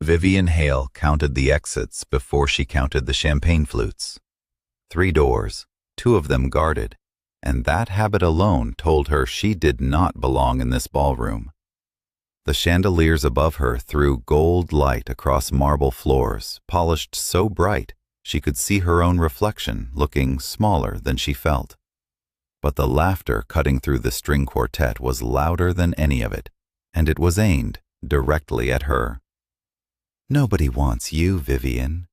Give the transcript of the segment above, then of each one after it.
Vivian Hale counted the exits before she counted the champagne flutes. 3 doors, 2 of them guarded, and that habit alone told her she did not belong in this ballroom. The chandeliers above her threw gold light across marble floors, polished so bright she could see her own reflection looking smaller than she felt. But the laughter cutting through the string quartet was louder than any of it, and it was aimed directly at her. "Nobody wants you, Vivian."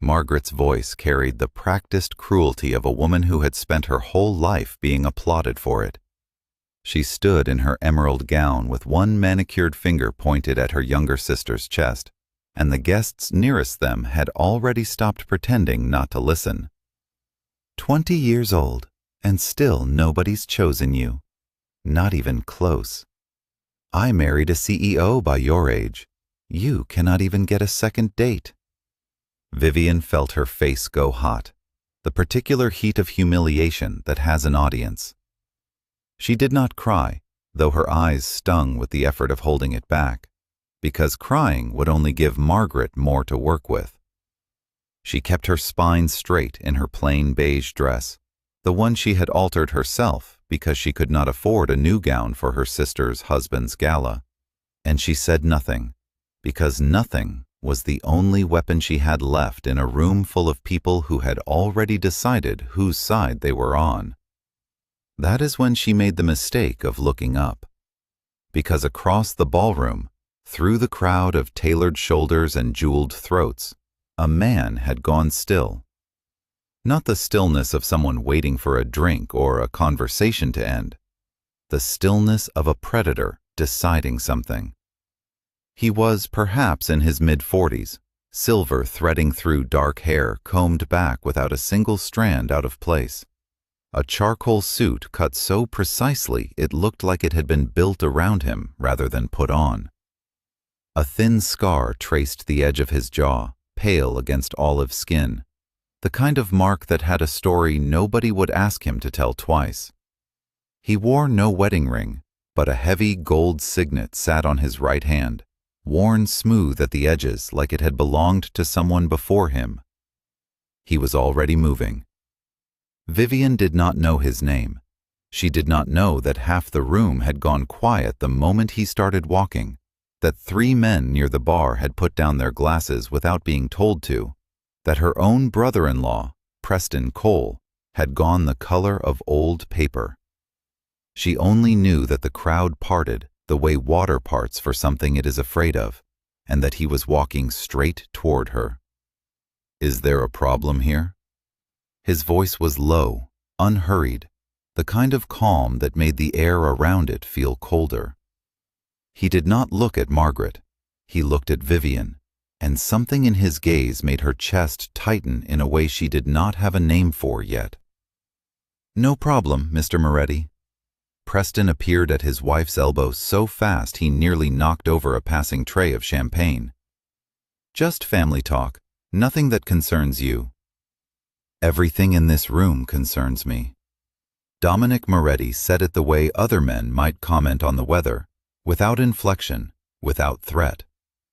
Margaret's voice carried the practiced cruelty of a woman who had spent her whole life being applauded for it. She stood in her emerald gown with one manicured finger pointed at her younger sister's chest, and the guests nearest them had already stopped pretending not to listen. 20 years old, and still nobody's chosen you. Not even close. I married a CEO by your age. You cannot even get a second date." Vivian felt her face go hot, the particular heat of humiliation that has an audience. She did not cry, though her eyes stung with the effort of holding it back, because crying would only give Margaret more to work with. She kept her spine straight in her plain beige dress, the one she had altered herself because she could not afford a new gown for her sister's husband's gala, and she said nothing, because nothing was the only weapon she had left in a room full of people who had already decided whose side they were on. That is when she made the mistake of looking up, because across the ballroom, through the crowd of tailored shoulders and jeweled throats, a man had gone still. Not the stillness of someone waiting for a drink or a conversation to end, the stillness of a predator deciding something. He was perhaps in his mid-40s, silver threading through dark hair combed back without a single strand out of place. A charcoal suit cut so precisely it looked like it had been built around him rather than put on. A thin scar traced the edge of his jaw, pale against olive skin, the kind of mark that had a story nobody would ask him to tell twice. He wore no wedding ring, but a heavy gold signet sat on his right hand, worn smooth at the edges like it had belonged to someone before him. He was already moving. Vivian did not know his name. She did not know that half the room had gone quiet the moment he started walking, that 3 men near the bar had put down their glasses without being told to, that her own brother-in-law, Preston Cole, had gone the color of old paper. She only knew that the crowd parted the way water parts for something it is afraid of, and that he was walking straight toward her. "Is there a problem here?" His voice was low, unhurried, the kind of calm that made the air around it feel colder. He did not look at Margaret. He looked at Vivian, and something in his gaze made her chest tighten in a way she did not have a name for yet. "No problem, Mr. Moretti." Preston appeared at his wife's elbow so fast he nearly knocked over a passing tray of champagne. "Just family talk, nothing that concerns you." "Everything in this room concerns me." Dominic Moretti said it the way other men might comment on the weather, without inflection, without threat,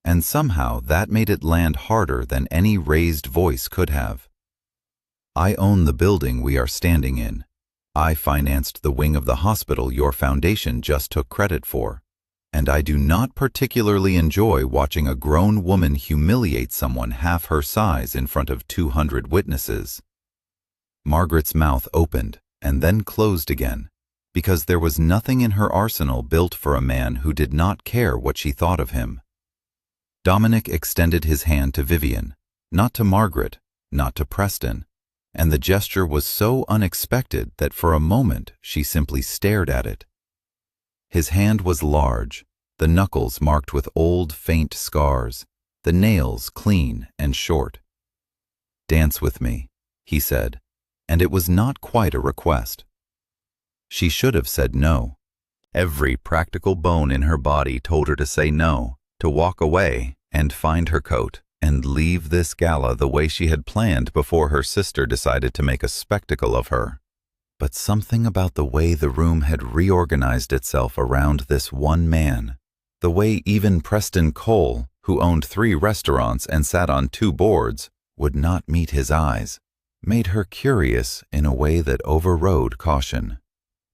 and somehow that made it land harder than any raised voice could have. "I own the building we are standing in. I financed the wing of the hospital your foundation just took credit for, and I do not particularly enjoy watching a grown woman humiliate someone half her size in front of 200 witnesses." Margaret's mouth opened and then closed again, because there was nothing in her arsenal built for a man who did not care what she thought of him. Dominic extended his hand to Vivian, not to Margaret, not to Preston, and the gesture was so unexpected that for a moment she simply stared at it. His hand was large, the knuckles marked with old, faint scars, the nails clean and short. "Dance with me," he said, and it was not quite a request. She should have said no. Every practical bone in her body told her to say no, to walk away and find her coat and leave this gala the way she had planned before her sister decided to make a spectacle of her. But something about the way the room had reorganized itself around this one man, the way even Preston Cole, who owned 3 restaurants and sat on 2 boards, would not meet his eyes, made her curious in a way that overrode caution.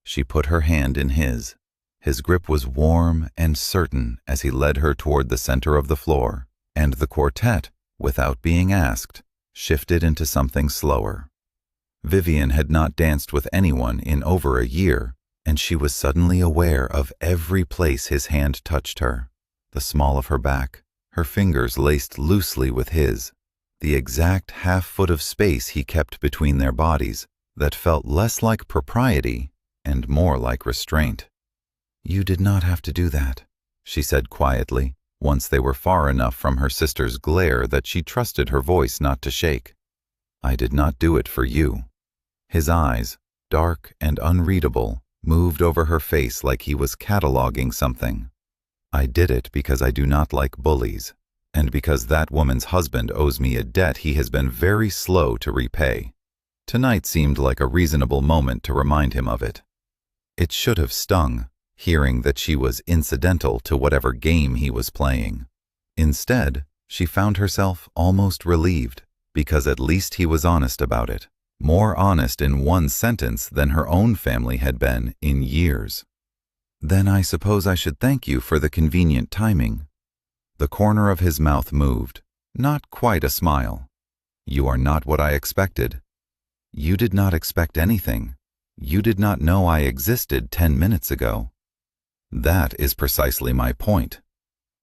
She put her hand in his. His grip was warm and certain as he led her toward the center of the floor, and the quartet, without being asked, shifted into something slower. Vivian had not danced with anyone in over a year, and she was suddenly aware of every place his hand touched her. The small of her back, her fingers laced loosely with his, the exact half-foot of space he kept between their bodies that felt less like propriety and more like restraint. "You did not have to do that," she said quietly, once they were far enough from her sister's glare that she trusted her voice not to shake. "I did not do it for you." His eyes, dark and unreadable, moved over her face like he was cataloging something. "I did it because I do not like bullies, and because that woman's husband owes me a debt he has been very slow to repay." Tonight seemed like a reasonable moment to remind him of it. It should have stung, hearing that she was incidental to whatever game he was playing. Instead, she found herself almost relieved, because at least he was honest about it, more honest in one sentence than her own family had been in years. "Then I suppose I should thank you for the convenient timing." The corner of his mouth moved, not quite a smile. "You are not what I expected." "You did not expect anything. You did not know I existed 10 minutes ago." "That is precisely my point."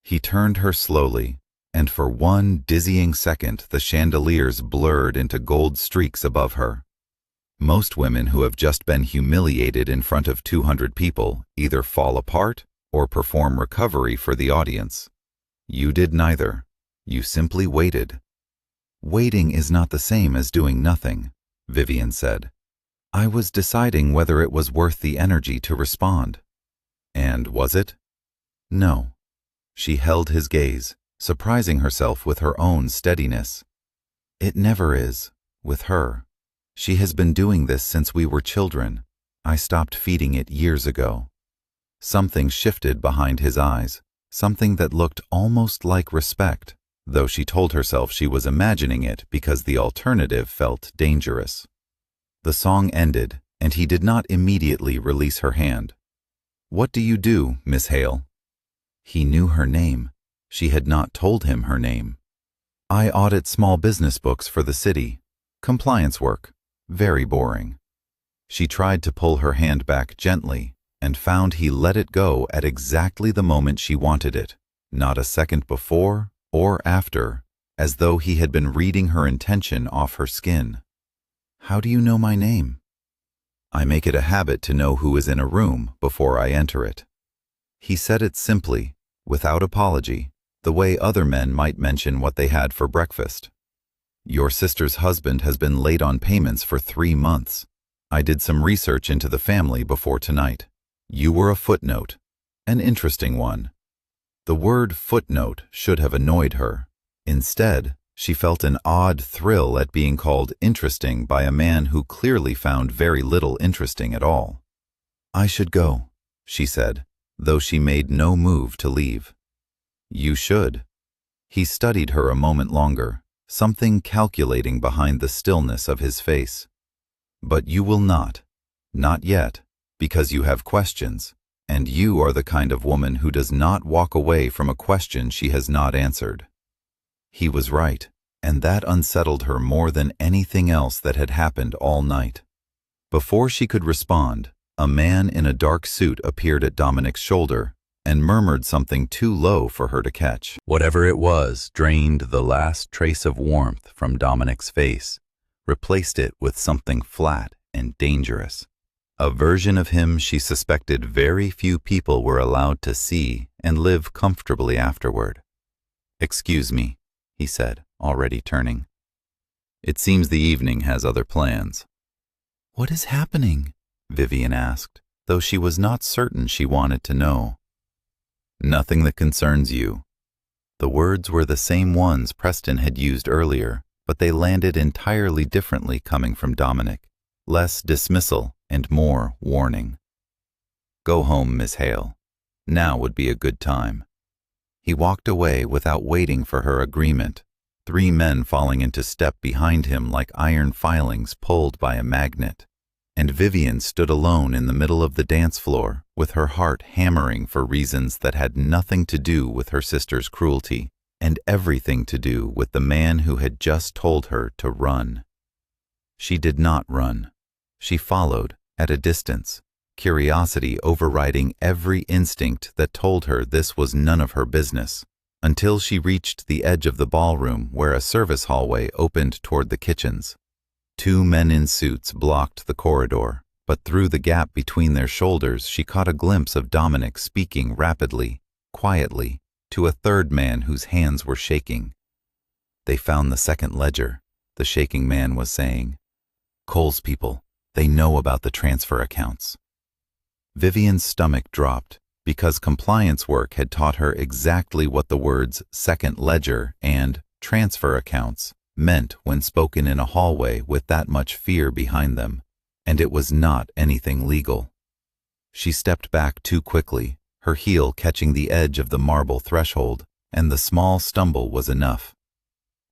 He turned her slowly, and for one dizzying second the chandeliers blurred into gold streaks above her. Most women who have just been humiliated in front of 200 people either fall apart or perform recovery for the audience. You did neither. You simply waited. "Waiting is not the same as doing nothing," Vivian said. "I was deciding whether it was worth the energy to respond." "And was it?" "No." She held his gaze, surprising herself with her own steadiness. "It never is, with her. She has been doing this since we were children. I stopped feeding it years ago." Something shifted behind his eyes, something that looked almost like respect, though she told herself she was imagining it because the alternative felt dangerous. The song ended, and he did not immediately release her hand. "What do you do, Miss Hale?" He knew her name. She had not told him her name. "I audit small business books for the city. Compliance work. Very boring." She tried to pull her hand back gently, and found he let it go at exactly the moment she wanted it, not a second before or after, as though he had been reading her intention off her skin. "How do you know my name?" "I make it a habit to know who is in a room before I enter it." He said it simply, without apology, the way other men might mention what they had for breakfast. "Your sister's husband has been late on payments for 3 months. I did some research into the family before tonight. You were a footnote, an interesting one." The word footnote should have annoyed her. Instead, she felt an odd thrill at being called interesting by a man who clearly found very little interesting at all. "I should go," she said, though she made no move to leave. "You should." He studied her a moment longer, something calculating behind the stillness of his face. "But you will not. Not yet, because you have questions, and you are the kind of woman who does not walk away from a question she has not answered." He was right, and that unsettled her more than anything else that had happened all night. Before she could respond, a man in a dark suit appeared at Dominic's shoulder and murmured something too low for her to catch. Whatever it was drained the last trace of warmth from Dominic's face, replaced it with something flat and dangerous. A version of him she suspected very few people were allowed to see and live comfortably afterward. "Excuse me," he said, already turning. "It seems the evening has other plans." "What is happening?" Vivian asked, though she was not certain she wanted to know. "Nothing that concerns you." The words were the same ones Preston had used earlier, but they landed entirely differently coming from Dominic, less dismissal and more warning. "Go home, Miss Hale. Now would be a good time." He walked away without waiting for her agreement, 3 men falling into step behind him like iron filings pulled by a magnet. And Vivian stood alone in the middle of the dance floor, with her heart hammering for reasons that had nothing to do with her sister's cruelty, and everything to do with the man who had just told her to run. She did not run. She followed, at a distance, curiosity overriding every instinct that told her this was none of her business, until she reached the edge of the ballroom where a service hallway opened toward the kitchens. 2 men in suits blocked the corridor, but through the gap between their shoulders she caught a glimpse of Dominic speaking rapidly, quietly, to a 3rd man whose hands were shaking. "They found the 2nd ledger," the shaking man was saying. "Cole's people, they know about the transfer accounts." Vivian's stomach dropped, because compliance work had taught her exactly what the words "second ledger" and "transfer accounts" meant when spoken in a hallway with that much fear behind them, and it was not anything legal. She stepped back too quickly, her heel catching the edge of the marble threshold, and the small stumble was enough.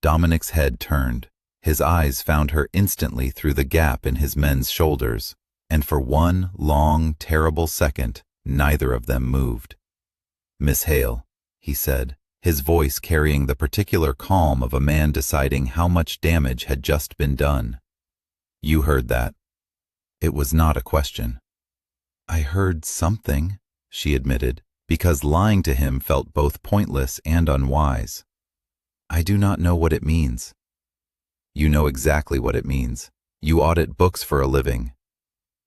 Dominic's head turned. His eyes found her instantly through the gap in his men's shoulders, and for one long, terrible second, neither of them moved. "Miss Hale," he said, his voice carrying the particular calm of a man deciding how much damage had just been done. "You heard that." It was not a question. "I heard something," she admitted, because lying to him felt both pointless and unwise. "I do not know what it means." "You know exactly what it means. You audit books for a living."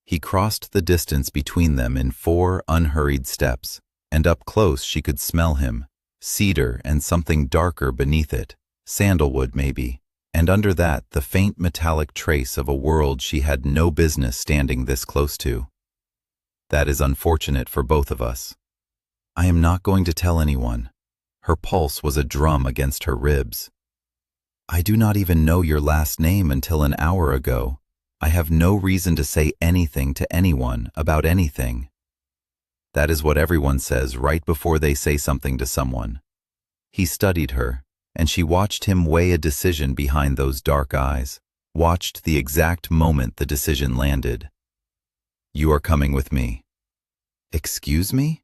He crossed the distance between them in 4 unhurried steps, and up close she could smell him, cedar and something darker beneath it, sandalwood maybe, and under that the faint metallic trace of a world she had no business standing this close to. "That is unfortunate for both of us. I am not going to tell anyone." Her pulse was a drum against her ribs. "I do not even know your last name until an hour ago. I have no reason to say anything to anyone about anything." That is what everyone says right before they say something to someone. He studied her, and she watched him weigh a decision behind those dark eyes, watched the exact moment the decision landed. "You are coming with me." "Excuse me?"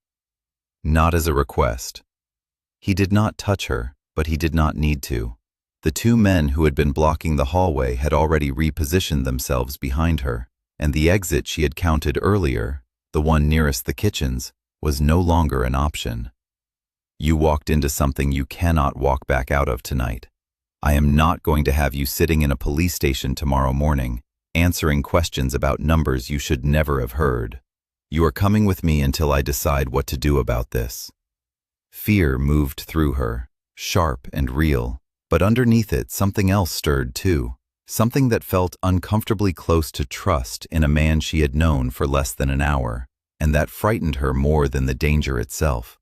Not as a request. He did not touch her, but he did not need to. The 2 men who had been blocking the hallway had already repositioned themselves behind her, and the exit she had counted earlier, the one nearest the kitchens, was no longer an option. "You walked into something you cannot walk back out of tonight. I am not going to have you sitting in a police station tomorrow morning, answering questions about numbers you should never have heard. You are coming with me until I decide what to do about this." Fear moved through her, sharp and real, but underneath it something else stirred too, something that felt uncomfortably close to trust in a man she had known for less than an hour, and that frightened her more than the danger itself.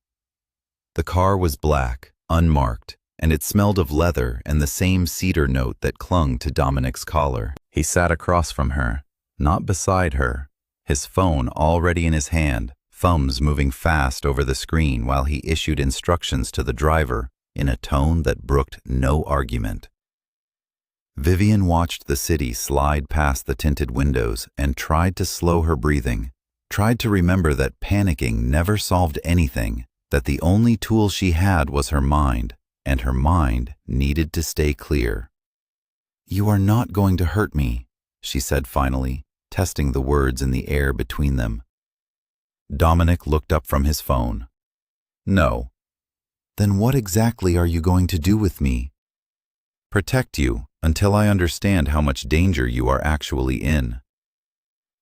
The car was black, unmarked, and it smelled of leather and the same cedar note that clung to Dominic's collar. He sat across from her, not beside her, his phone already in his hand, thumbs moving fast over the screen while he issued instructions to the driver in a tone that brooked no argument. Vivian watched the city slide past the tinted windows and tried to slow her breathing, tried to remember that panicking never solved anything, that the only tool she had was her mind, and her mind needed to stay clear. "You are not going to hurt me," she said finally, testing the words in the air between them. Dominic looked up from his phone. "No." "Then what exactly are you going to do with me?" "Protect you until I understand how much danger you are actually in."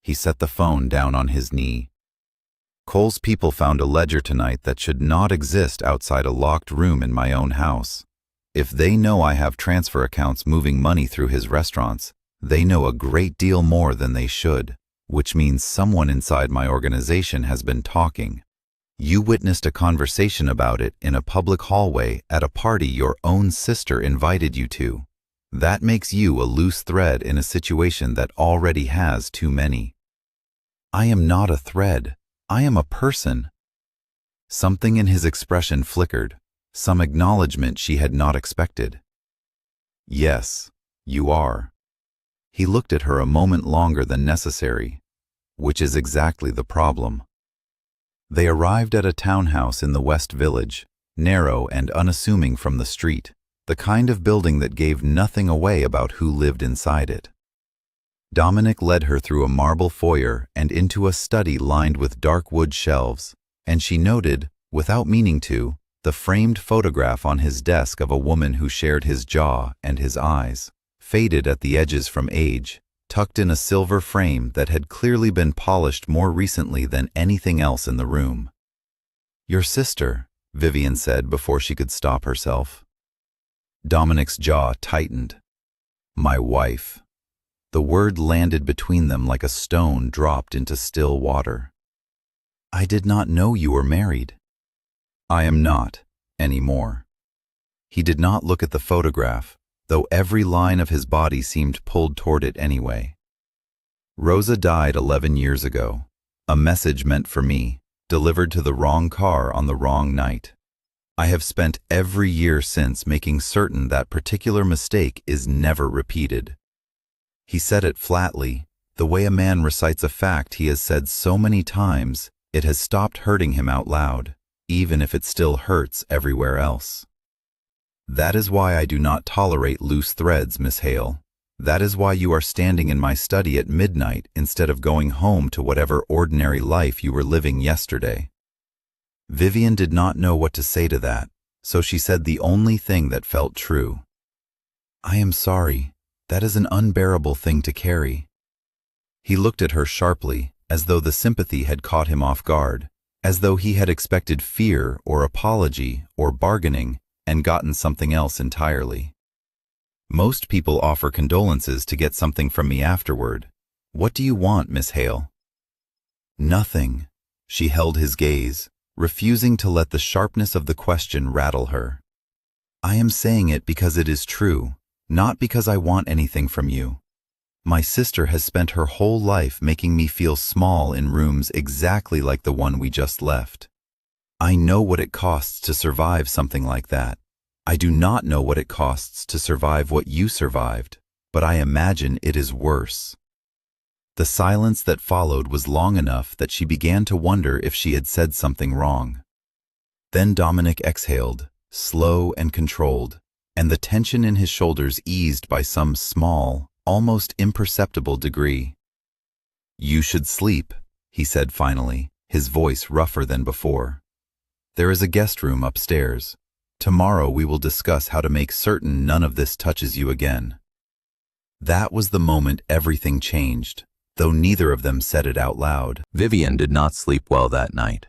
He set the phone down on his knee. "Cole's people found a ledger tonight that should not exist outside a locked room in my own house. If they know I have transfer accounts moving money through his restaurants, they know a great deal more than they should, which means someone inside my organization has been talking. You witnessed a conversation about it in a public hallway at a party your own sister invited you to. That makes you a loose thread in a situation that already has too many." "I am not a thread. I am a person." Something in his expression flickered, some acknowledgement she had not expected. Yes, you are. He looked at her a moment longer than necessary, which is exactly the problem. They arrived at a townhouse in the West Village, narrow and unassuming from the street, the kind of building that gave nothing away about who lived inside it. Dominic led her through a marble foyer and into a study lined with dark wood shelves, and she noted, without meaning to, the framed photograph on his desk of a woman who shared his jaw and his eyes, faded at the edges from age, tucked in a silver frame that had clearly been polished more recently than anything else in the room. "Your sister," Vivian said before she could stop herself. Dominic's jaw tightened. "My wife." The word landed between them like a stone dropped into still water. "I did not know you were married." "I am not, anymore." He did not look at the photograph, though every line of his body seemed pulled toward it anyway. "Rosa died 11 years ago. A message meant for me, delivered to the wrong car on the wrong night. I have spent every year since making certain that particular mistake is never repeated." He said it flatly, the way a man recites a fact he has said so many times it has stopped hurting him out loud, even if it still hurts everywhere else. "That is why I do not tolerate loose threads, Miss Hale. That is why you are standing in my study at midnight instead of going home to whatever ordinary life you were living yesterday." Vivian did not know what to say to that, so she said the only thing that felt true. "I am sorry. That is an unbearable thing to carry." He looked at her sharply, as though the sympathy had caught him off guard, as though he had expected fear or apology or bargaining and gotten something else entirely. "Most people offer condolences to get something from me afterward. What do you want, Miss Hale?" "Nothing." She held his gaze, refusing to let the sharpness of the question rattle her. "I am saying it because it is true, not because I want anything from you. My sister has spent her whole life making me feel small in rooms exactly like the one we just left. I know what it costs to survive something like that. I do not know what it costs to survive what you survived, but I imagine it is worse." The silence that followed was long enough that she began to wonder if she had said something wrong. Then Dominic exhaled, slow and controlled, and the tension in his shoulders eased by some small, almost imperceptible degree. "You should sleep," he said finally, his voice rougher than before. "There is a guest room upstairs. Tomorrow we will discuss how to make certain none of this touches you again." That was the moment everything changed, though neither of them said it out loud. Vivian did not sleep well that night.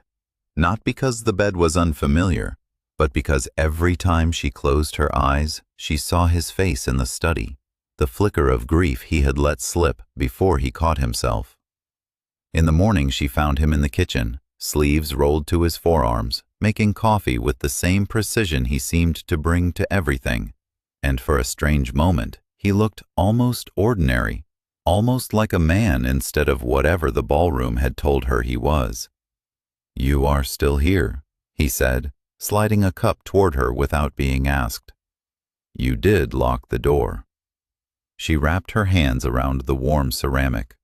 Not because the bed was unfamiliar, but because every time she closed her eyes, she saw his face in the study, the flicker of grief he had let slip before he caught himself. In the morning she found him in the kitchen, sleeves rolled to his forearms, making coffee with the same precision he seemed to bring to everything, and for a strange moment he looked almost ordinary, almost like a man instead of whatever the ballroom had told her he was. "You are still here," he said, sliding a cup toward her without being asked. "You did lock the door." She wrapped her hands around the warm ceramic.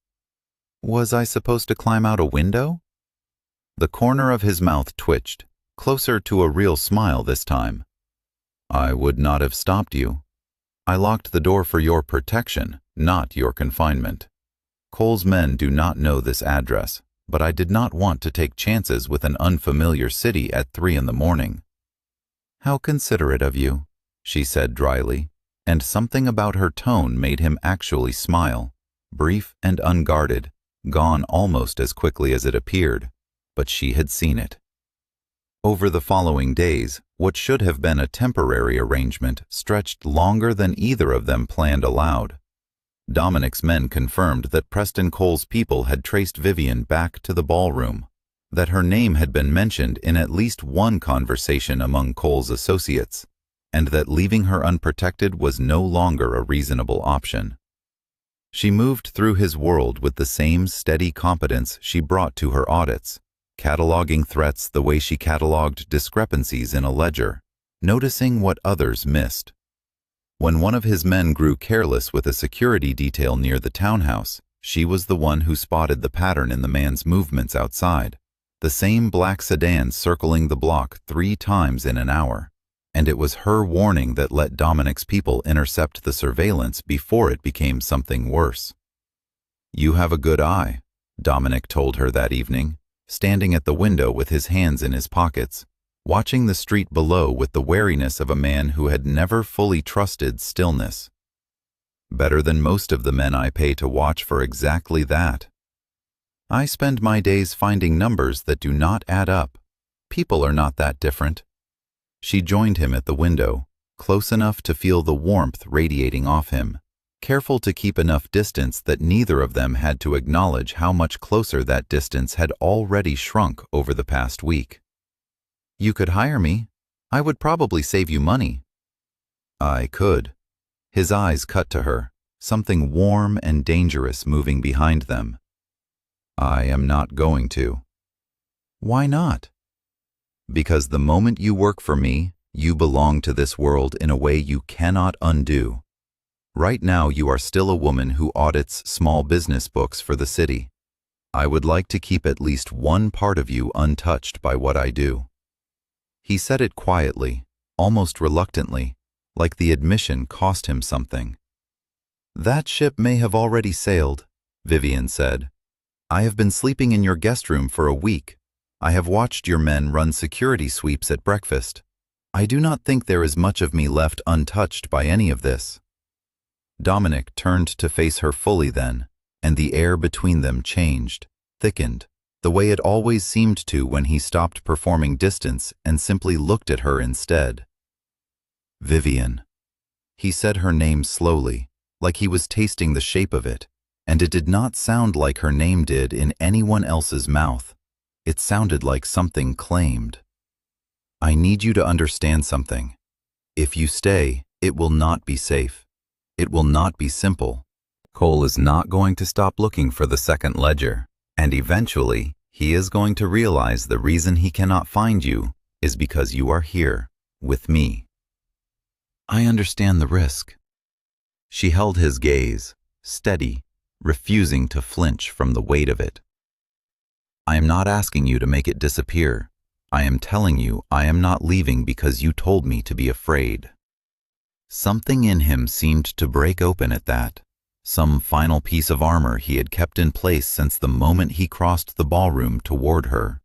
"Was I supposed to climb out a window?" The corner of his mouth twitched, closer to a real smile this time. "I would not have stopped you. I locked the door for your protection, not your confinement. Cole's men do not know this address, but I did not want to take chances with an unfamiliar city at 3 in the morning." "How considerate of you," she said dryly, and something about her tone made him actually smile, brief and unguarded, gone almost as quickly as it appeared, but she had seen it. Over the following days, what should have been a temporary arrangement stretched longer than either of them planned aloud. Dominic's men confirmed that Preston Cole's people had traced Vivian back to the ballroom, that her name had been mentioned in at least one conversation among Cole's associates, and that leaving her unprotected was no longer a reasonable option. She moved through his world with the same steady competence she brought to her audits, cataloging threats the way she cataloged discrepancies in a ledger, noticing what others missed. When one of his men grew careless with a security detail near the townhouse, she was the one who spotted the pattern in the man's movements outside, the same black sedan circling the block 3 times in an hour. And it was her warning that let Dominic's people intercept the surveillance before it became something worse. "You have a good eye," Dominic told her that evening, standing at the window with his hands in his pockets, watching the street below with the wariness of a man who had never fully trusted stillness. "Better than most of the men I pay to watch for exactly that. I spend my days finding numbers that do not add up. People are not that different." She joined him at the window, close enough to feel the warmth radiating off him, careful to keep enough distance that neither of them had to acknowledge how much closer that distance had already shrunk over the past week. "You could hire me. I would probably save you money." "I could." His eyes cut to her, something warm and dangerous moving behind them. "I am not going to." "Why not?" "Because the moment you work for me, you belong to this world in a way you cannot undo. Right now you are still a woman who audits small business books for the city. I would like to keep at least one part of you untouched by what I do." He said it quietly, almost reluctantly, like the admission cost him something. "That ship may have already sailed," Vivian said. "I have been sleeping in your guest room for a week. I have watched your men run security sweeps at breakfast. I do not think there is much of me left untouched by any of this." Dominic turned to face her fully then, and the air between them changed, thickened, the way it always seemed to when he stopped performing distance and simply looked at her instead. "Vivian." He said her name slowly, like he was tasting the shape of it, and it did not sound like her name did in anyone else's mouth. It sounded like something claimed. "I need you to understand something. If you stay, it will not be safe. It will not be simple. Cole is not going to stop looking for the second ledger, and eventually he is going to realize the reason he cannot find you is because you are here, with me." "I understand the risk." She held his gaze, steady, refusing to flinch from the weight of it. "I am not asking you to make it disappear. I am telling you I am not leaving because you told me to be afraid." Something in him seemed to break open at that, some final piece of armor he had kept in place since the moment he crossed the ballroom toward her.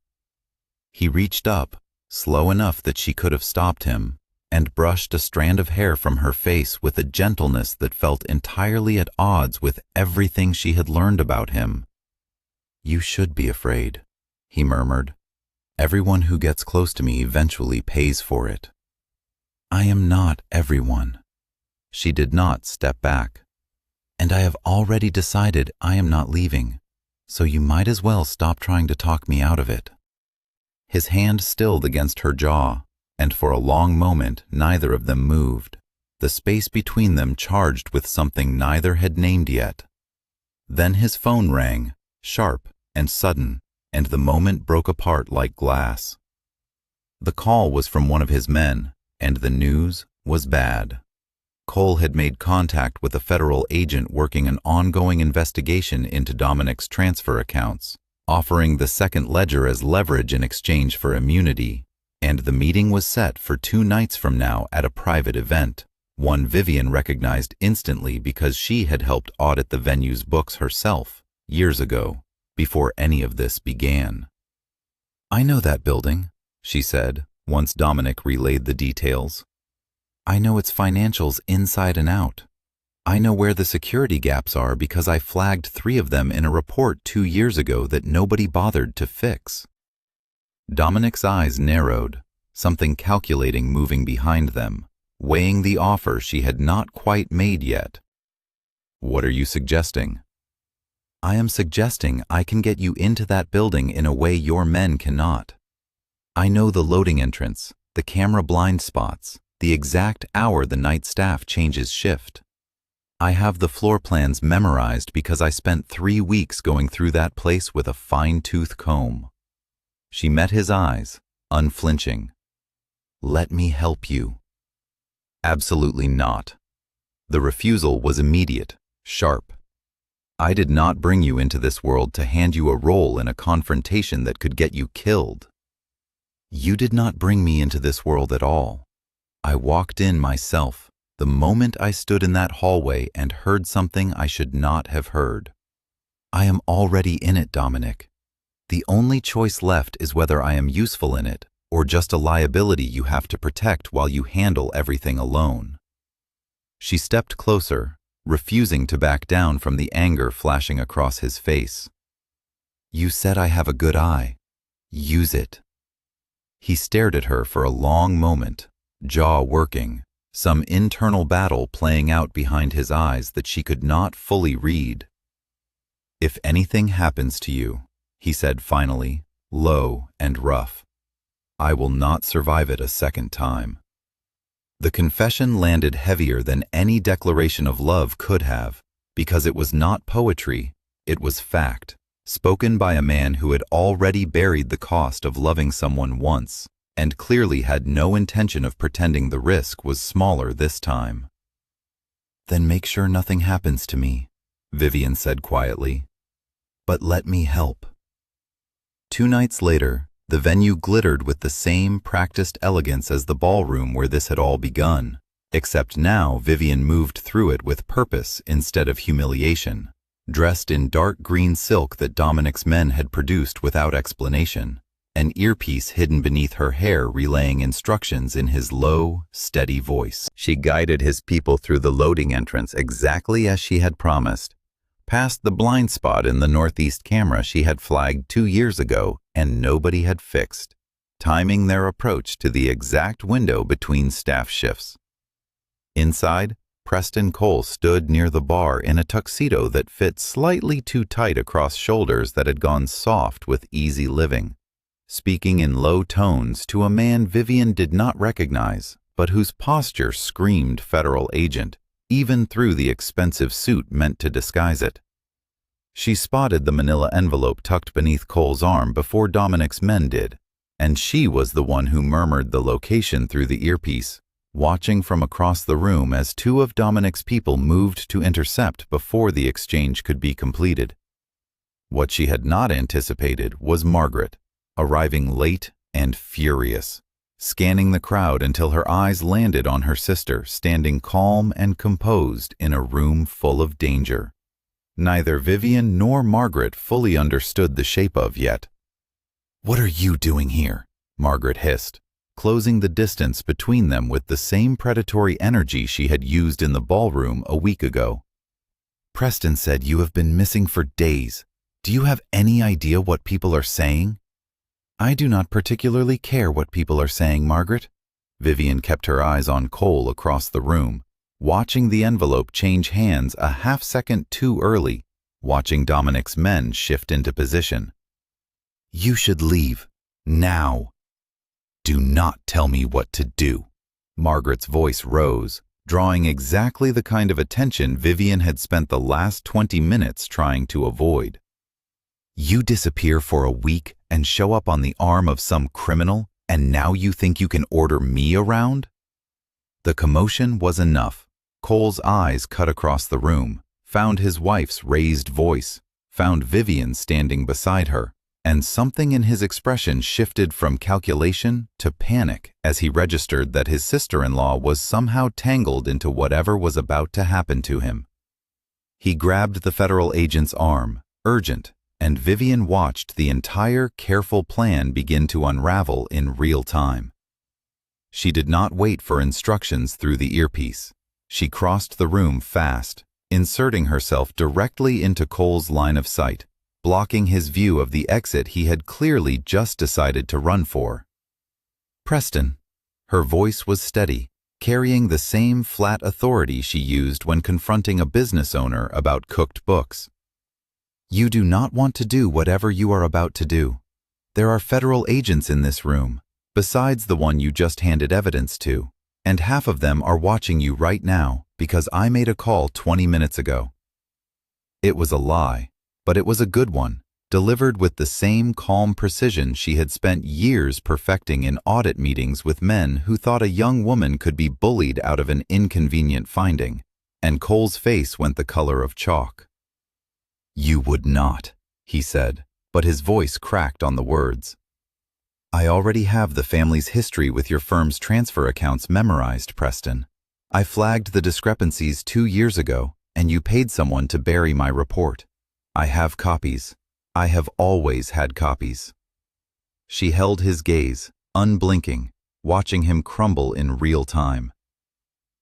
He reached up, slow enough that she could have stopped him, and brushed a strand of hair from her face with a gentleness that felt entirely at odds with everything she had learned about him. "You should be afraid," he murmured. "Everyone who gets close to me eventually pays for it." "I am not everyone." She did not step back. "And I have already decided I am not leaving, so you might as well stop trying to talk me out of it." His hand stilled against her jaw, and for a long moment neither of them moved, the space between them charged with something neither had named yet. Then his phone rang, sharp and sudden, and the moment broke apart like glass. The call was from one of his men, and the news was bad. Cole had made contact with a federal agent working an ongoing investigation into Dominic's transfer accounts, offering the second ledger as leverage in exchange for immunity, and the meeting was set for 2 nights from now at a private event, one Vivian recognized instantly because she had helped audit the venue's books herself, years ago, before any of this began. "I know that building," she said, once Dominic relayed the details. "I know its financials inside and out. I know where the security gaps are because I flagged 3 of them in a report 2 years ago that nobody bothered to fix." Dominic's eyes narrowed, something calculating moving behind them, weighing the offer she had not quite made yet. "What are you suggesting?" "I am suggesting I can get you into that building in a way your men cannot. I know the loading entrance, the camera blind spots, the exact hour the night staff changes shift. I have the floor plans memorized because I spent 3 weeks going through that place with a fine-tooth comb." She met his eyes, unflinching. Let me help you." Absolutely not. The refusal was immediate, sharp. "I did not bring you into this world to hand you a role in a confrontation that could get you killed. You did not bring me into this world at all. I walked in myself the moment I stood in that hallway and heard something I should not have heard. I am already in it, Dominic. The only choice left is whether I am useful in it or just a liability you have to protect while you handle everything alone." She stepped closer, refusing to back down from the anger flashing across his face. "You said I have a good eye. Use it." He stared at her for a long moment, jaw working, some internal battle playing out behind his eyes that she could not fully read. "If anything happens to you," he said finally, low and rough, "I will not survive it a second time." The confession landed heavier than any declaration of love could have, because it was not poetry, it was fact, spoken by a man who had already buried the cost of loving someone once, and clearly had no intention of pretending the risk was smaller this time. "Then make sure nothing happens to me," Vivian said quietly. "But let me help." 2 nights later, the venue glittered with the same practiced elegance as the ballroom where this had all begun, except now Vivian moved through it with purpose instead of humiliation, dressed in dark green silk that Dominic's men had produced without explanation, an earpiece hidden beneath her hair relaying instructions in his low, steady voice. She guided his people through the loading entrance exactly as she had promised, past the blind spot in the northeast camera she had flagged 2 years ago and nobody had fixed, timing their approach to the exact window between staff shifts. Inside, Preston Cole stood near the bar in a tuxedo that fit slightly too tight across shoulders that had gone soft with easy living, speaking in low tones to a man Vivian did not recognize, but whose posture screamed federal agent, even through the expensive suit meant to disguise it. She spotted the manila envelope tucked beneath Cole's arm before Dominic's men did, and she was the one who murmured the location through the earpiece, watching from across the room as 2 of Dominic's people moved to intercept before the exchange could be completed. What she had not anticipated was Margaret, arriving late and furious, scanning the crowd until her eyes landed on her sister standing calm and composed in a room full of danger. Neither Vivian nor Margaret fully understood the shape of yet. "What are you doing here?" Margaret hissed, closing the distance between them with the same predatory energy she had used in the ballroom a week ago. "Preston said you have been missing for days. Do you have any idea what people are saying?" "I do not particularly care what people are saying, Margaret." Vivian kept her eyes on Cole across the room, watching the envelope change hands a half-second too early, watching Dominic's men shift into position. "You should leave. Now." "Do not tell me what to do." Margaret's voice rose, drawing exactly the kind of attention Vivian had spent the last 20 minutes trying to avoid. "You disappear for a week and show up on the arm of some criminal, and now you think you can order me around?" The commotion was enough. Cole's eyes cut across the room, found his wife's raised voice, found Vivian standing beside her, and something in his expression shifted from calculation to panic as he registered that his sister-in-law was somehow tangled into whatever was about to happen to him. He grabbed the federal agent's arm, urgent, and Vivian watched the entire careful plan begin to unravel in real time. She did not wait for instructions through the earpiece. She crossed the room fast, inserting herself directly into Cole's line of sight, blocking his view of the exit he had clearly just decided to run for. "Preston." Her voice was steady, carrying the same flat authority she used when confronting a business owner about cooked books. "You do not want to do whatever you are about to do. There are federal agents in this room, besides the one you just handed evidence to, and half of them are watching you right now because I made a call 20 minutes ago." It was a lie, but it was a good one, delivered with the same calm precision she had spent years perfecting in audit meetings with men who thought a young woman could be bullied out of an inconvenient finding, and Cole's face went the color of chalk. "You would not," he said, but his voice cracked on the words. "I already have the family's history with your firm's transfer accounts memorized, Preston. I flagged the discrepancies 2 years ago, and you paid someone to bury my report. I have copies. I have always had copies." She held his gaze, unblinking, watching him crumble in real time.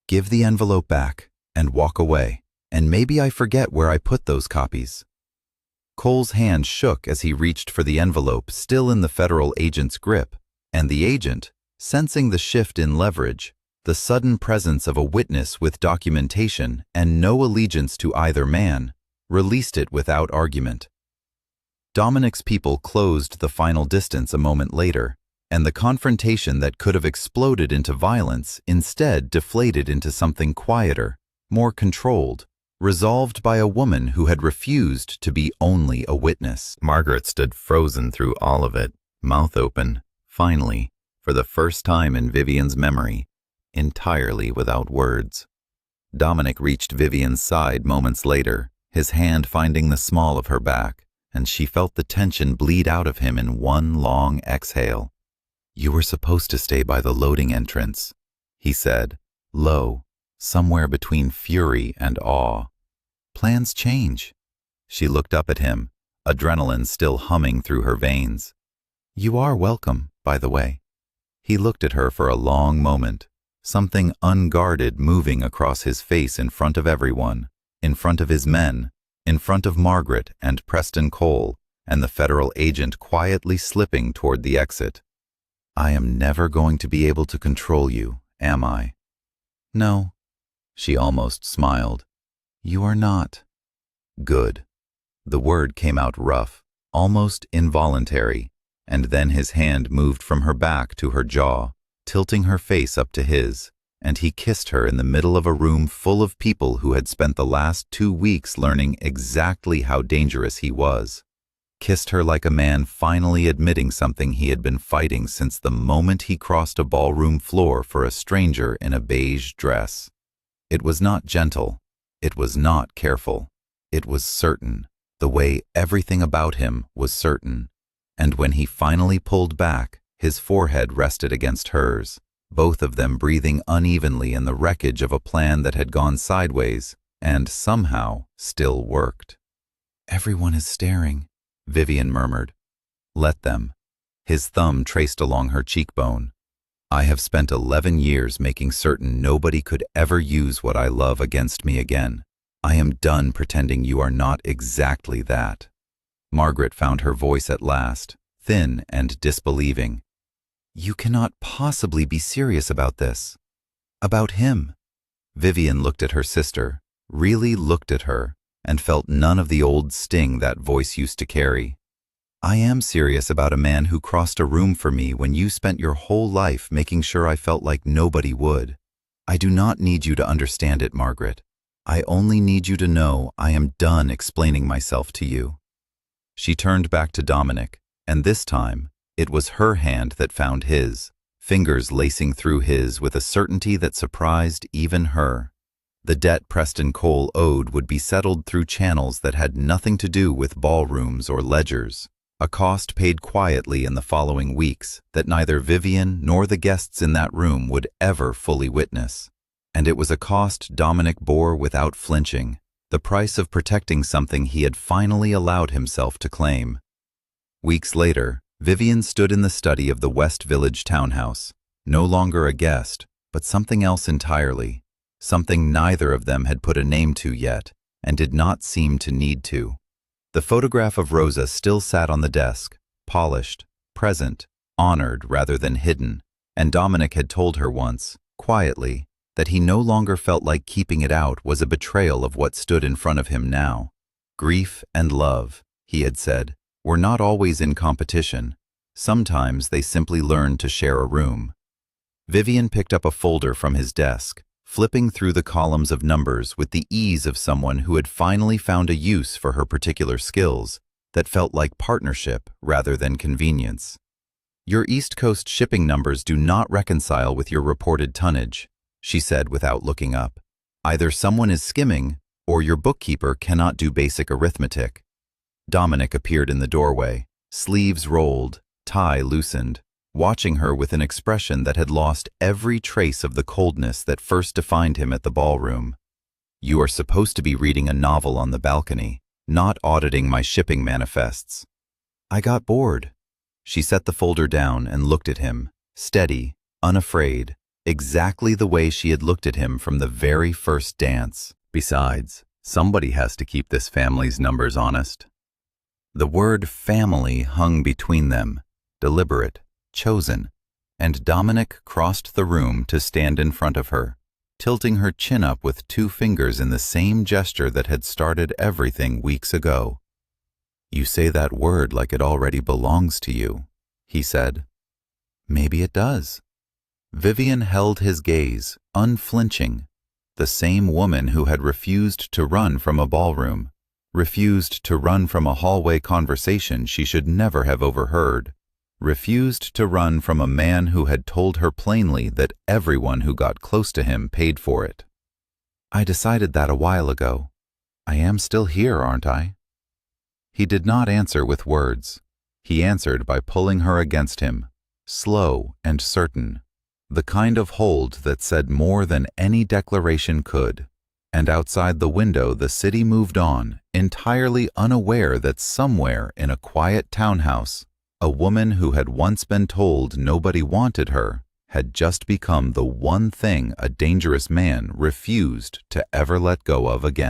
"Give the envelope back and walk away, and maybe I forget where I put those copies." Cole's hand shook as he reached for the envelope still in the federal agent's grip, and the agent, sensing the shift in leverage, the sudden presence of a witness with documentation and no allegiance to either man, released it without argument. Dominic's people closed the final distance a moment later, and the confrontation that could have exploded into violence instead deflated into something quieter, more controlled, resolved by a woman who had refused to be only a witness. Margaret stood frozen through all of it, mouth open, finally, for the first time in Vivian's memory, entirely without words. Dominic reached Vivian's side moments later, his hand finding the small of her back, and she felt the tension bleed out of him in one long exhale. "You were supposed to stay by the loading entrance," he said, low, somewhere between fury and awe. "Plans change." She looked up at him, adrenaline still humming through her veins. "You are welcome, by the way." He looked at her for a long moment, something unguarded moving across his face in front of everyone, in front of his men, in front of Margaret and Preston Cole, and the federal agent quietly slipping toward the exit. "I am never going to be able to control you, am I?" "No." She almost smiled. "You are not." "Good." The word came out rough, almost involuntary, and then his hand moved from her back to her jaw, tilting her face up to his, and he kissed her in the middle of a room full of people who had spent the last 2 weeks learning exactly how dangerous he was. Kissed her like a man finally admitting something he had been fighting since the moment he crossed a ballroom floor for a stranger in a beige dress. It was not gentle. It was not careful. It was certain, the way everything about him was certain. And when he finally pulled back, his forehead rested against hers, both of them breathing unevenly in the wreckage of a plan that had gone sideways and somehow still worked. "Everyone is staring," Vivian murmured. "Let them." His thumb traced along her cheekbone. "I have spent 11 years making certain nobody could ever use what I love against me again. I am done pretending you are not exactly that." Margaret found her voice at last, thin and disbelieving. "You cannot possibly be serious about this. About him." Vivian looked at her sister, really looked at her, and felt none of the old sting that voice used to carry. "I am serious about a man who crossed a room for me when you spent your whole life making sure I felt like nobody would. I do not need you to understand it, Margaret. I only need you to know I am done explaining myself to you." She turned back to Dominic, and this time, it was her hand that found his, fingers lacing through his with a certainty that surprised even her. The debt Preston Cole owed would be settled through channels that had nothing to do with ballrooms or ledgers, a cost paid quietly in the following weeks that neither Vivian nor the guests in that room would ever fully witness. And it was a cost Dominic bore without flinching, the price of protecting something he had finally allowed himself to claim. Weeks later, Vivian stood in the study of the West Village townhouse, no longer a guest, but something else entirely, something neither of them had put a name to yet, and did not seem to need to. The photograph of Rosa still sat on the desk, polished, present, honored rather than hidden, and Dominic had told her once, quietly, that he no longer felt like keeping it out was a betrayal of what stood in front of him now. Grief and love, he had said, were not always in competition. Sometimes they simply learned to share a room. Vivian picked up a folder from his desk, flipping through the columns of numbers with the ease of someone who had finally found a use for her particular skills, that felt like partnership rather than convenience. Your East Coast shipping numbers do not reconcile with your reported tonnage, she said without looking up. Either someone is skimming, or your bookkeeper cannot do basic arithmetic. Dominic appeared in the doorway, sleeves rolled, tie loosened, watching her with an expression that had lost every trace of the coldness that first defined him at the ballroom. You are supposed to be reading a novel on the balcony, not auditing my shipping manifests. I got bored. She set the folder down and looked at him, steady, unafraid, exactly the way she had looked at him from the very first dance. Besides, somebody has to keep this family's numbers honest. The word family hung between them, deliberate, chosen, and Dominic crossed the room to stand in front of her, tilting her chin up with 2 fingers in the same gesture that had started everything weeks ago. You say that word like it already belongs to you, he said. Maybe it does. Vivian held his gaze, unflinching. The same woman who had refused to run from a ballroom, refused to run from a hallway conversation she should never have overheard, refused to run from a man who had told her plainly that everyone who got close to him paid for it. I decided that a while ago. I am still here, aren't I? He did not answer with words. He answered by pulling her against him, slow and certain, the kind of hold that said more than any declaration could. And outside the window the city moved on, entirely unaware that somewhere in a quiet townhouse, a woman who had once been told nobody wanted her had just become the one thing a dangerous man refused to ever let go of again.